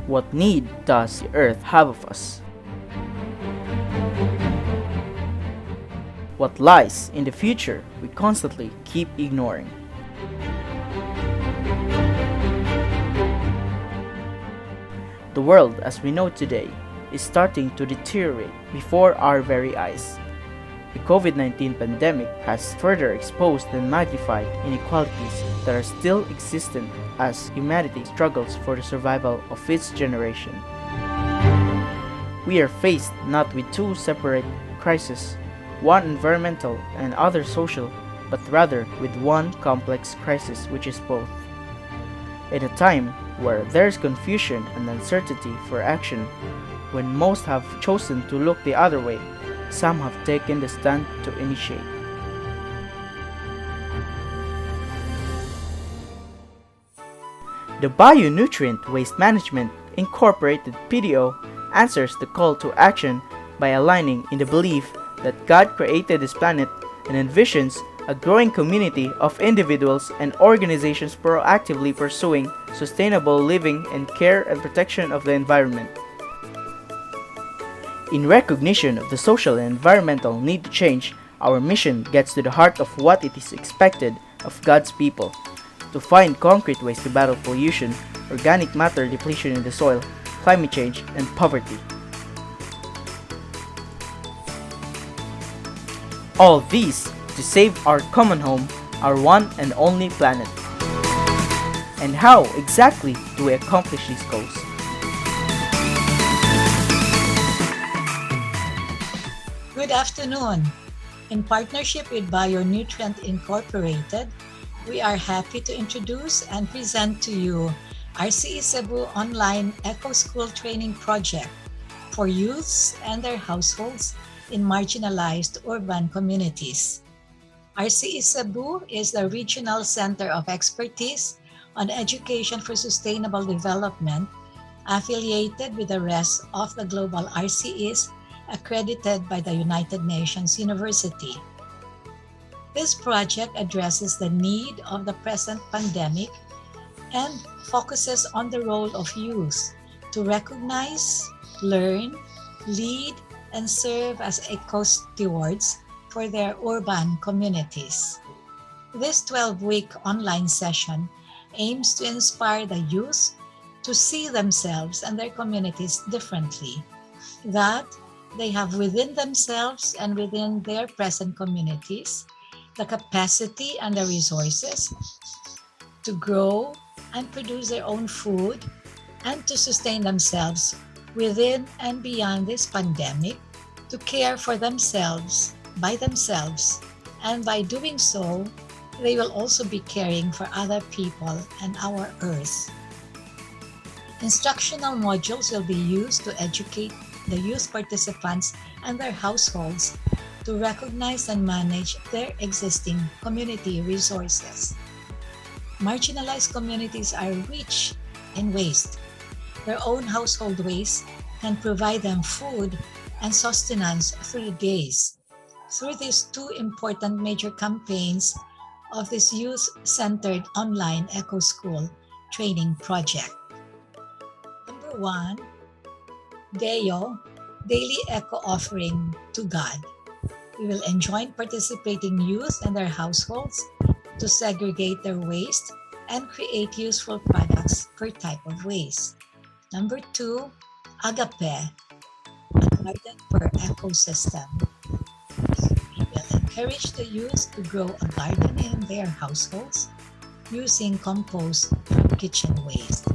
What need does the earth have of us? What lies in the future we constantly keep ignoring? The world as we know today is starting to deteriorate before our very eyes. The COVID-19 pandemic has further exposed and magnified inequalities that are still existent as humanity struggles for the survival of its generation. We are faced not with two separate crises, one environmental and other social, but rather with one complex crisis which is both. In a time where there is confusion and uncertainty for action, when most have chosen to look the other way, some have taken the stand to initiate. The Bionutrient Waste Management Incorporated PDO answers the call to action by aligning in the belief that God created this planet and envisions a growing community of individuals and organizations proactively pursuing sustainable living and care and protection of the environment. In recognition of the social and environmental need to change, our mission gets to the heart of what it is expected of God's people: to find concrete ways to battle pollution, organic matter depletion in the soil, climate change, and poverty. All these to save our common home, our one and only planet. And how exactly do we accomplish these goals? Good afternoon. In partnership with Bionutrient Incorporated, we are happy to introduce and present to you RCE Cebu Online Eco School Training Project for youths and their households in marginalized urban communities. RCE Cebu is the regional center of expertise on education for sustainable development, affiliated with the rest of the global RCEs accredited by the United Nations University. This project addresses the need of the present pandemic and focuses on the role of youth to recognize, learn, lead, and serve as eco-stewards for their urban communities. This 12-week online session aims to inspire the youth to see themselves and their communities differently, that they have within themselves and within their present communities the capacity and the resources to grow and produce their own food and to sustain themselves within and beyond this pandemic, to care for themselves, and by doing so, they will also be caring for other people and our earth. Instructional modules will be used to educate the youth participants and their households to recognize and manage their existing community resources. Marginalized communities are rich in waste. Their own household waste can provide them food and sustenance through days. Through these two important major campaigns of this youth-centered online Eco School training project. Number 1, DEO, Daily Eco Offering to God. We will enjoin participating youth and their households to segregate their waste and create useful products per type of waste. Number 2, Agape, a garden per ecosystem. We will encourage the youth to grow a garden in their households using compost from kitchen waste.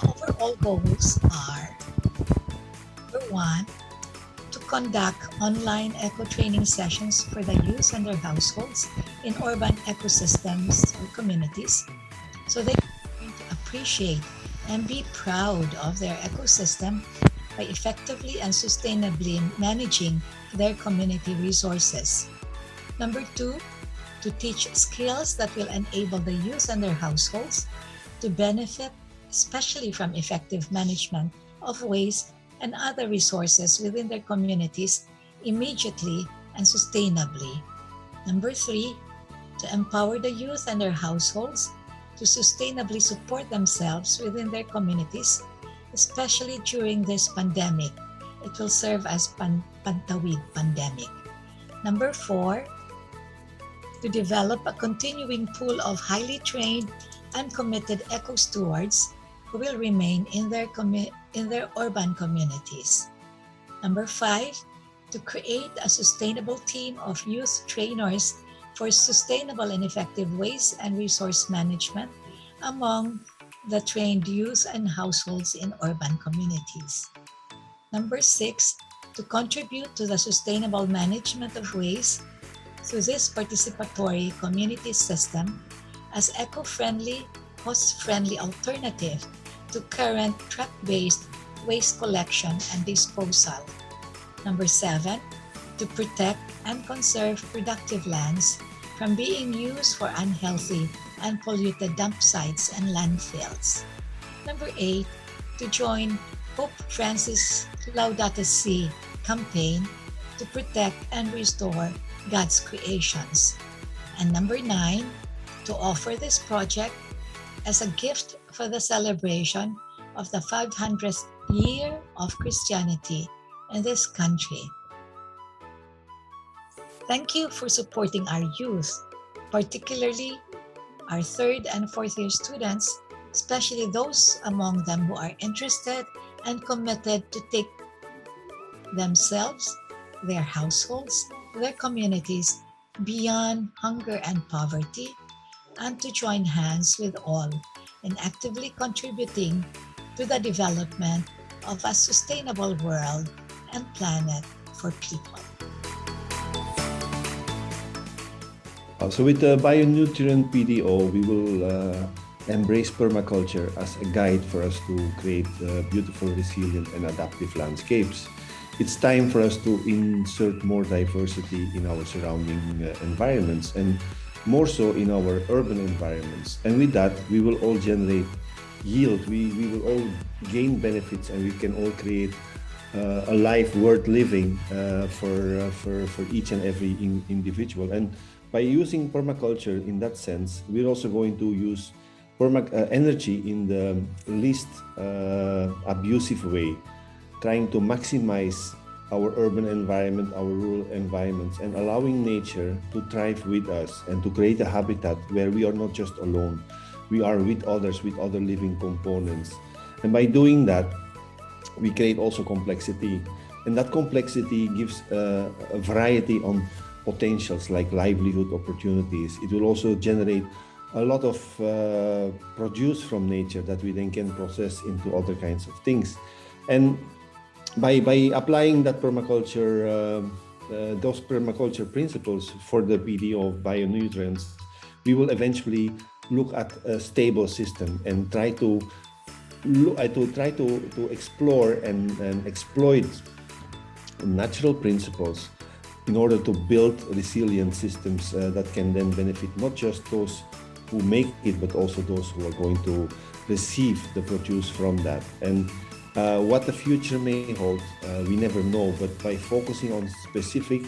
Overall goals are: number 1, to conduct online eco training sessions for the youth and their households in urban ecosystems or communities so they can learn to appreciate and be proud of their ecosystem by effectively and sustainably managing their community resources. Number 2, to teach skills that will enable the youth and their households to benefit especially from effective management of waste and other resources within their communities immediately and sustainably. Number 3, to empower the youth and their households to sustainably support themselves within their communities, especially during this pandemic. It will serve as pantawid pandemic. Number four, to develop a continuing pool of highly trained and committed eco-stewards who will remain in their urban communities. Number five, to create a sustainable team of youth trainers for sustainable and effective waste and resource management among the trained youth and households in urban communities. Number six, to contribute to the sustainable management of waste through this participatory community system as eco-friendly, cost-friendly alternative to current truck-based waste collection and disposal. Number seven, to protect and conserve productive lands from being used for unhealthy and polluted dump sites and landfills. Number eight, to join Pope Francis Laudato Si campaign to protect and restore God's creations. And number nine, to offer this project as a gift for the celebration of the 500th year of Christianity in this country. Thank you for supporting our youth, particularly our third and fourth year students, especially those among them who are interested and committed to take themselves, their households, their communities beyond hunger and poverty, and to join hands with all in actively contributing to the development of a sustainable world and planet for people. So with the Bionutrient PDO, we will embrace permaculture as a guide for us to create beautiful, resilient, and adaptive landscapes. It's time for us to insert more diversity in our surrounding environments, and more so in our urban environments. And with that, we will all generate yield. We will all gain benefits, and we can all create a life worth living for each and every individual. And by using permaculture in that sense, we're also going to use energy in the least abusive way, trying to maximize our urban environment, our rural environments, and allowing nature to thrive with us and to create a habitat where we are not just alone. We are with others, with other living components. And by doing that, we create also complexity. And that complexity gives a variety on potentials like livelihood opportunities. It will also generate a lot of produce from nature that we then can process into other kinds of things. And by applying that permaculture, those permaculture principles for the PDO of bionutrients, we will eventually look at a stable system and try to explore and exploit natural principles in order to build resilient systems that can then benefit not just those who make it, but also those who are going to receive the produce from that. And what the future may hold, we never know, but by focusing on specific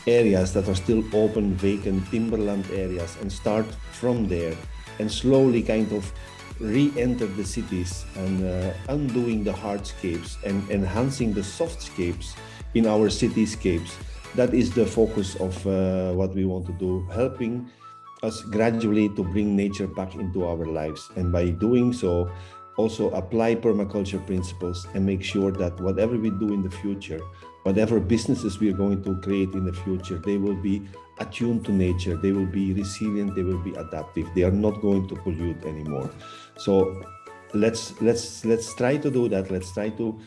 areas that are still open, vacant timberland areas, and start from there and slowly kind of re-enter the cities and undoing the hardscapes and enhancing the softscapes in our cityscapes. That is the focus of what we want to do, helping us gradually to bring nature back into our lives. And by doing so, also apply permaculture principles and make sure that whatever we do in the future, whatever businesses we are going to create in the future, they will be attuned to nature, they will be resilient, they will be adaptive, they are not going to pollute anymore. So let's try to do that. Let's try to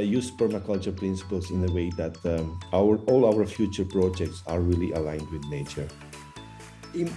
use permaculture principles in a way that all our future projects are really aligned with nature.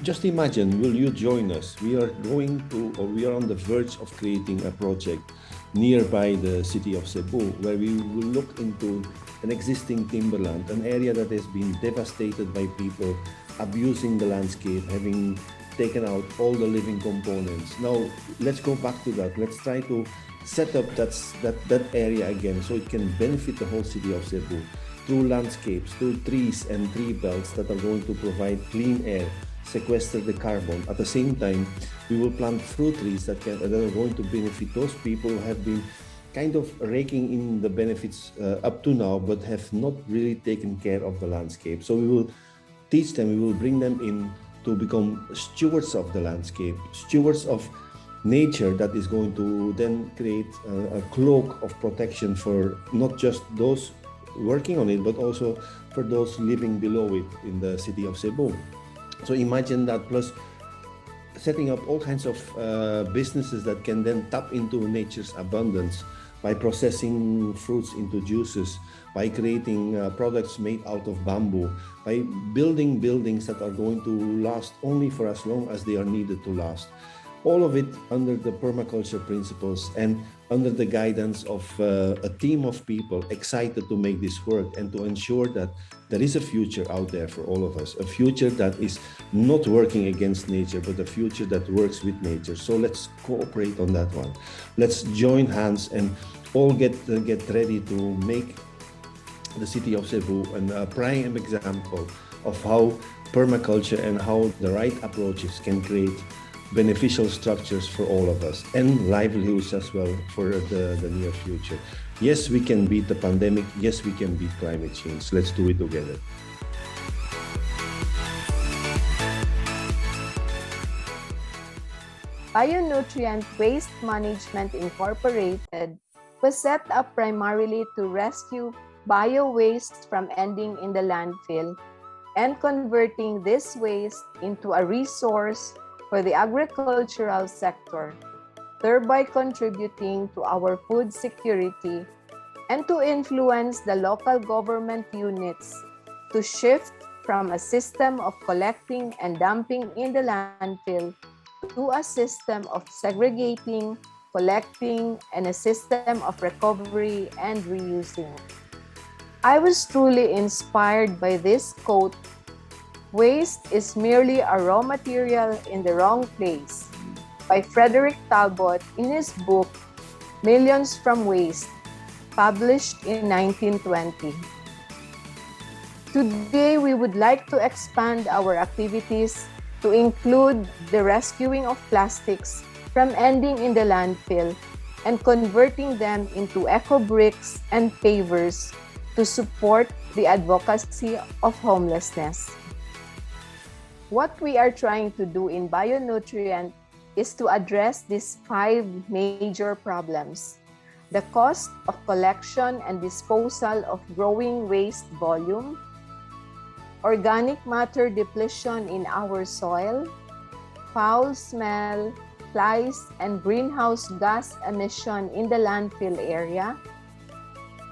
Just imagine, will you join us? We are on the verge of creating a project nearby the city of Cebu, where we will look into an existing timberland, an area that has been devastated by people abusing the landscape, having taken out all the living components. Now, let's go back to that. Let's try to set up that area again so it can benefit the whole city of Cebu through landscapes, through trees and tree belts that are going to provide clean air, sequester the carbon. At the same time, we will plant fruit trees that are going to benefit those people who have been kind of raking in the benefits up to now, but have not really taken care of the landscape. So we will teach them, we will bring them in to become stewards of the landscape, stewards of nature, that is going to then create a cloak of protection for not just those working on it, but also for those living below it in the city of Cebu. So imagine that, plus setting up all kinds of businesses that can then tap into nature's abundance by processing fruits into juices, by creating products made out of bamboo, by building buildings that are going to last only for as long as they are needed to last. All of it under the permaculture principles and under the guidance of a team of people excited to make this work and to ensure that there is a future out there for all of us, a future that is not working against nature, but a future that works with nature. So let's cooperate on that one. Let's join hands and all get ready to make the city of Cebu a prime example of how permaculture and how the right approaches can create beneficial structures for all of us and livelihoods as well for the near future. Yes, we can beat the pandemic. Yes, we can beat climate change. Let's do it together. Bionutrient Waste Management Incorporated was set up primarily to rescue bio-waste from ending in the landfill and converting this waste into a resource for the agricultural sector, thereby contributing to our food security and to influence the local government units to shift from a system of collecting and dumping in the landfill to a system of segregating, collecting, and a system of recovery and reusing. I was truly inspired by this quote, "Waste is merely a raw material in the wrong place," by Frederick Talbot in his book, Millions from Waste, published in 1920. Today, we would like to expand our activities to include the rescuing of plastics from ending in the landfill and converting them into eco-bricks and pavers to support the advocacy of homelessness. What we are trying to do in Bionutrient is to address these 5 major problems: the cost of collection and disposal of growing waste volume, organic matter depletion in our soil, foul smell, flies, and greenhouse gas emission in the landfill area,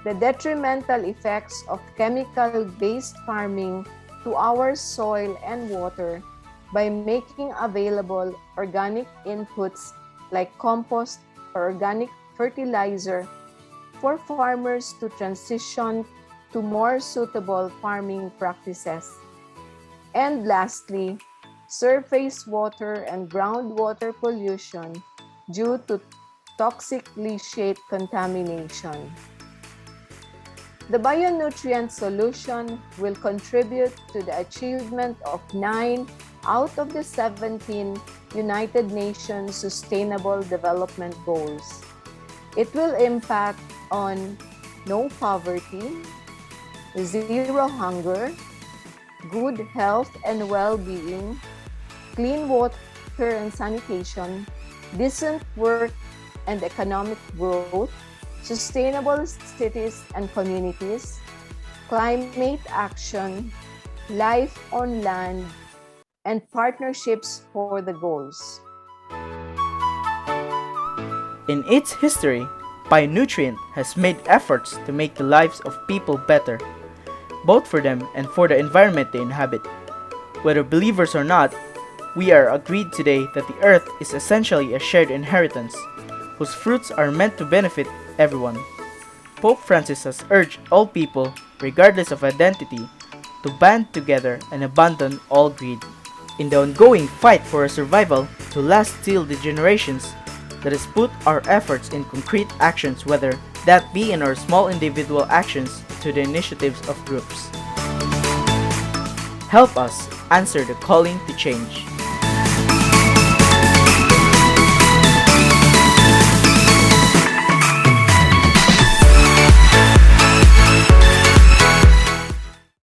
the detrimental effects of chemical-based farming to our soil and water by making available organic inputs like compost or organic fertilizer for farmers to transition to more suitable farming practices. And lastly, surface water and groundwater pollution due to toxic leachate contamination. The bionutrient solution will contribute to the achievement of 9 out of the 17 United Nations Sustainable Development Goals. It will impact on no poverty, zero hunger, good health and well-being, clean water and sanitation, decent work and economic growth, sustainable cities and communities, climate action, life on land, and partnerships for the goals. In its history, Bionutrient has made efforts to make the lives of people better, both for them and for the environment they inhabit. Whether believers or not, we are agreed today that the earth is essentially a shared inheritance, whose fruits are meant to benefit everyone. Pope Francis has urged all people, regardless of identity, to band together and abandon all greed. In the ongoing fight for a survival to last till the generations, let us put our efforts in concrete actions, whether that be in our small individual actions to the initiatives of groups. Help us answer the calling to change.